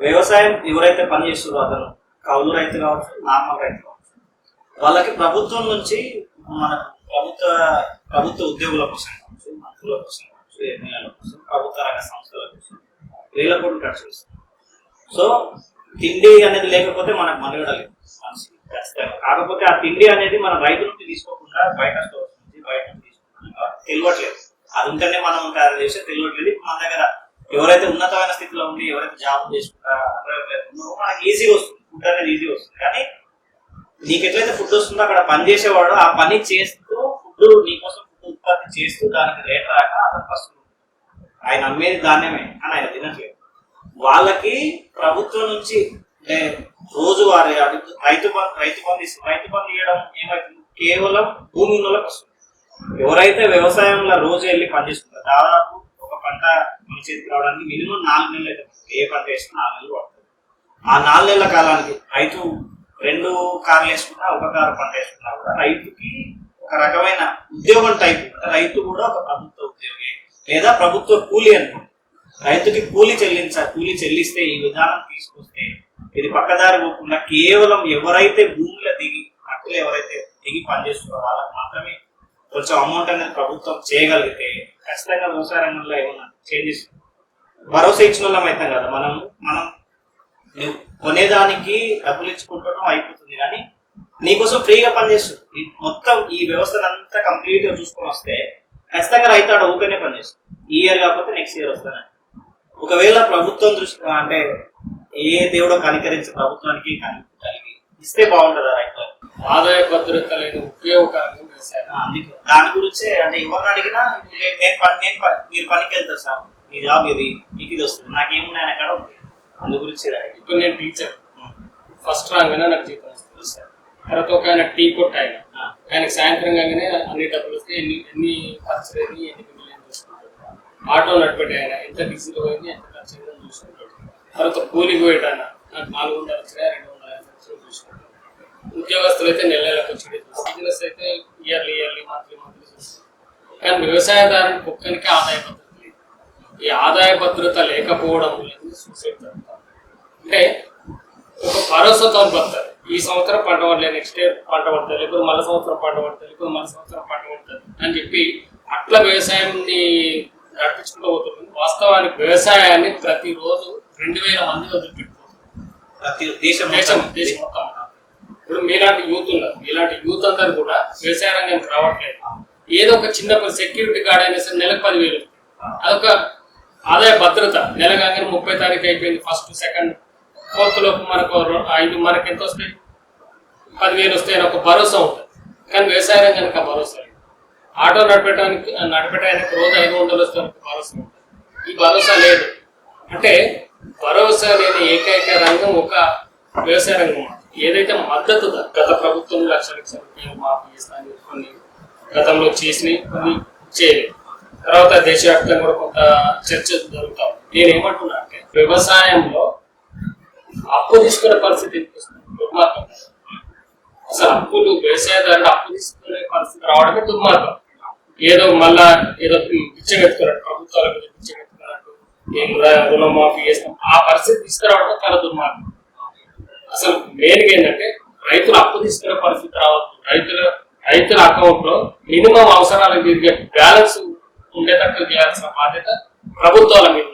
వ్యవసాయం ఎవరైతే పని చేస్తున్నారో అతను కౌలు రైతు కావచ్చు, నార్మల్ రైతు కావచ్చు, వాళ్ళకి ప్రభుత్వం నుంచి మన ప్రభుత్వ ఉద్యోగుల కోసం కావచ్చు, మంత్రుల కోసం కావచ్చు, ఎమ్మెల్యేల కోసం, ప్రభుత్వ రంగ సంస్థల కోసం వేల కోట్లు ఖర్చు చేస్తారు. సో తిండి అనేది లేకపోతే మనకు మనుగడ లేదు మనిషికి ఖచ్చితంగా. కాకపోతే ఆ తిండి అనేది మనం రైతు నుంచి తీసుకోకుండా బయట స్టోర్స్ నుంచి బయట నుంచి తీసుకుంటున్నాం, తెలియట్లేదు. అది ఉంటేనే మనం తయారు చేస్తే తెలియట్లేదు. మన దగ్గర ఎవరైతే ఉన్నతమైన స్థితిలో ఉండి ఎవరైతే జాబ్ చేసుకుంటా ఉన్నారో మనకి ఈజీగా వస్తుంది, ఫుడ్ అనేది ఈజీగా వస్తుంది. కానీ నీకు ఎట్లయితే ఫుడ్ వస్తుందో అక్కడ పని చేసేవాడు ఆ పని చేస్తూ ఫుడ్ నీకోసం ఫుడ్ ఉత్పత్తి చేస్తూ దానికి రేట్ రాక అతను ఫస్ట్ ఆయన అమ్మేది ధాన్యమే అని ఆయన తినట్లేదు. వాళ్ళకి ప్రభుత్వం నుంచి రోజువారీ రైతు బంధు ఇవ్వడం ఏమవుతుంది, కేవలం భూమి ఉన్న వాళ్ళకి వస్తుంది. ఎవరైతే వ్యవసాయంలో రోజు వెళ్ళి పనిచేస్తుంటారో దాదాపు ఒక పంట మన చేతికి రావడానికి మినిమం 4 నెలలు అయితే ఏ పంట వేసినా 4 నెలలు పడుతుంది. ఆ 4 నెలల కాలానికి రైతు 2 కార్లు వేసుకున్నా, ఒక కారు పంట వేసుకున్నా కూడా రైతుకి ఒక రకమైన ఉద్యోగం టైప్. రైతు కూడా ఒక ప్రభుత్వ ఉద్యోగి లేదా ప్రభుత్వ కూలీ అనుకో. రైతుకి కూలీ చెల్లిస్తే ఈ విధానం తీసుకొస్తే ఇది పక్కదారి పోకుండా కేవలం ఎవరైతే భూమిలో దిగి మట్టిలో ఎవరైతే దిగి పనిచేస్తున్నారో వాళ్ళకి మాత్రమే కొంచెం అమౌంట్ అనేది ప్రభుత్వం చేయగలిగితే ఖచ్చితంగా వ్యవసాయ రంగంలో ఏమన్నా చేంజెస్ భరోసా ఇచ్చిన వాళ్ళం అవుతాం కదా. మనం కొనేదానికి డబ్బులు ఇచ్చుకుంటడం అయిపోతుంది, కానీ నీకోసం ఫ్రీగా పనిచేస్తుంది. మొత్తం ఈ వ్యవస్థనంతా కంప్లీట్ గా చూసుకొని వస్తే ఖచ్చితంగా రైతు ఆడ ఊకనే పనిచేస్తుంది. ఈ ఇయర్ కాకపోతే నెక్స్ట్ ఇయర్ వస్తానే. ఒకవేళ ప్రభుత్వం దృష్టి అంటే ఏ దేవుడో కనికరించి ప్రభుత్వానికి కలిగి ఇస్తే బాగుంటుందా రైతులకు? ఆదాయ భద్రత లేని ఉపయోగకరంగా వ్యవసాయం. అందుకే దాని గురించే అంటే ఎవరిని అడిగినా మీరు పనికి వెళ్తారు సార్, మీ జాబ్ ఇది, మీకు ఇది వస్తుంది, నాకేమున్నాయని అక్కడ ఉంది. అందు గురించి ఇప్పుడు నేను టీచర్, ఫస్ట్ రాగానే నాకు జీతం వస్తుంది సార్. తర్వాత ఒక ఆయన టీ కొట్ట ఆయనకు సాయంత్రం కాగానే అన్ని డబ్బులు వస్తే ఎన్ని ఖర్చు ఎన్ని మిగిలిన చూసుకుంటాడు. ఆటో నడిపెట్టే ఆయన ఎంత డీజిల్ పోయింది ఎంత ఖర్చు అయిందని చూసుకుంటాడు. తర్వాత కూలికి పోయేటాయన నాకు 400 వచ్చినాయి 250 చూసుకుంటాడు. ఉద్యోగస్తులు అయితే నెలలకు వచ్చి బిజినెస్ అయితే ఇయర్లీ మంత్లీ చూస్తారు. కానీ వ్యవసాయదారునికి ఒక్కరికి ఆదాయ భద్రత లేదు. ఈ ఆదాయ భద్రత లేకపోవడం వల్ల సూసైడ్ జరుగుతారు. అంటే ఒక భరోసాతో బతారు. ఈ సంవత్సరం పంట పడలేదు, నెక్స్ట్ ఇయర్ పంట పడుతుంది, లేకపోతే మళ్ళీ సంవత్సరం పంట పడుతుంది, లేకపోతే మళ్ళీ సంవత్సరం పంట పడుతుంది అని చెప్పి అట్లా వ్యవసాయాన్ని నడిపించుకుంటూ పోతుంది. వాస్తవానికి వ్యవసాయాన్ని ప్రతిరోజు 2000 మంది వదిలిపెట్టుకుంటారు దేశం మొత్తం. ఇప్పుడు మీలాంటి యూత్ ఉన్నారు, మీలాంటి యూత్ అందరు కూడా వ్యవసాయ రంగానికి రావట్లేదు. ఏదో ఒక చిన్న సెక్యూరిటీ గార్డ్ అయినా సరే నెలకు 10,000, అదొక ఆదాయ భద్రత. నెల కాగానే 30వ తారీఖు అయిపోయింది, 1st, 2nd, 4th లోపు మనకు 5 మనకి ఎంత వస్తాయి, 10,000 వస్తాయని ఒక భరోసా ఉంటుంది. కానీ వ్యవసాయ రంగానికి ఆ భరోసా లేదు. ఆటో నడిపేయడానికి రోజు 500 వస్తే భరోసా ఉంటుంది. ఈ భరోసా లేదు. అంటే భరోసా లేని ఏకైక రంగం ఒక వ్యవసాయ రంగం. ఏదైతే మద్దతు గత ప్రభుత్వం 1,00,000 రూపాయలు మాఫీ చేస్తానని కొన్ని గతంలో చేసినవి, కొన్ని చేయలేదు. తర్వాత దేశవ్యాప్తంగా కూడా కొంత చర్చ జరుగుతా ఉంది. నేనేమంటున్నా అంటే వ్యవసాయంలో అప్పు తీసుకునే పరిస్థితి దుర్మార్గం. అసలు వ్యవసాయదారుడు అప్పు తీసుకునే పరిస్థితి రావడమే దుర్మార్గం. ఏదో మళ్ళా ఏదో పిచ్చగెత్తుకున్నట్టు, ప్రభుత్వాల మీద పిచ్చగెత్తుకున్నట్టు ఏం రుణమాఫీ చేస్తాం, ఆ పరిస్థితి తీసుకురావడం చాలా దుర్మార్గం. అసలు మెయిన్గా ఏంటంటే రైతులు అప్పు తీసుకునే పరిస్థితి రావద్దు. రైతుల అకౌంట్ లో మినిమం అవసరాలకు తిరిగే బ్యాలెన్స్ ఉండేటట్టు చేయాల్సిన బాధ్యత ప్రభుత్వాల మీద.